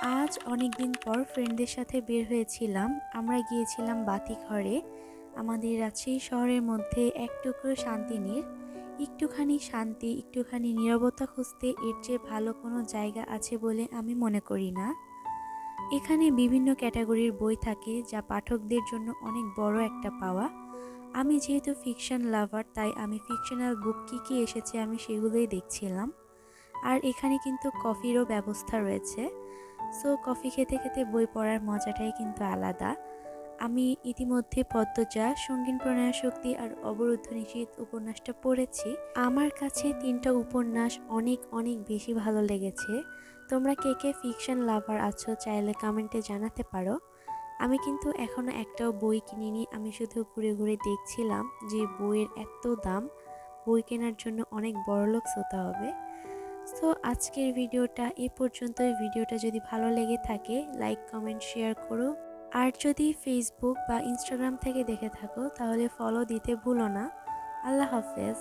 আজ অনেক দিন পর ফ্রেন্ডদের সাথে বের হয়েছিলাম। আমরা গিয়েছিলাম বাতিঘরে। আমাদের রাজশাহী শহরের মধ্যে এক টুকরো শান্তিনীড়। একটুখানি শান্তি, একটুখানি নীরবতা খুঁজতে এর চেয়ে ভালো কোনো জায়গা আছে বলে আমি মনে করি না। এখানে বিভিন্ন ক্যাটাগরির বই থাকে, যা পাঠকদের জন্য অনেক বড় একটা পাওয়া। আমি যেহেতু ফিকশন লাভার, তাই আমি ফিকশনাল বুক কী এসেছে আমি সেগুলোই দেখছিলাম। আর এখানে কিন্তু কফিরও ব্যবস্থা রয়েছে। সো কফি খেতে খেতে বই পড়ার মজাটাই কিন্তু আলাদা। আমি ইতিমধ্যে পদ্মজা, সঙ্গীন প্রণয়াশক্তি আর অবরুদ্ধ নিশীথ উপন্যাসটা পড়েছি। আমার কাছে তিনটা উপন্যাস অনেক অনেক বেশি ভালো লেগেছে। তোমরা কে কে ফিকশন লাভার আছো চাইলে কমেন্টে জানাতে পারো। আমি কিন্তু এখনো একটাও বই কিনিনি, আমি শুধু ঘুরে ঘুরে দেখছিলাম যে বইয়ের এত দাম। বই কেনার জন্য অনেক বড়লোক হতে হবে। সো আজকের ভিডিওটা এ পর্যন্তই। ভিডিওটা যদি ভালো লেগে থাকে লাইক কমেন্ট শেয়ার করো। আর যদি ফেসবুক বা ইনস্টাগ্রাম থেকে দেখে থাকো তাহলে ফলো দিতে ভুলো না। আল্লাহ হাফেজ।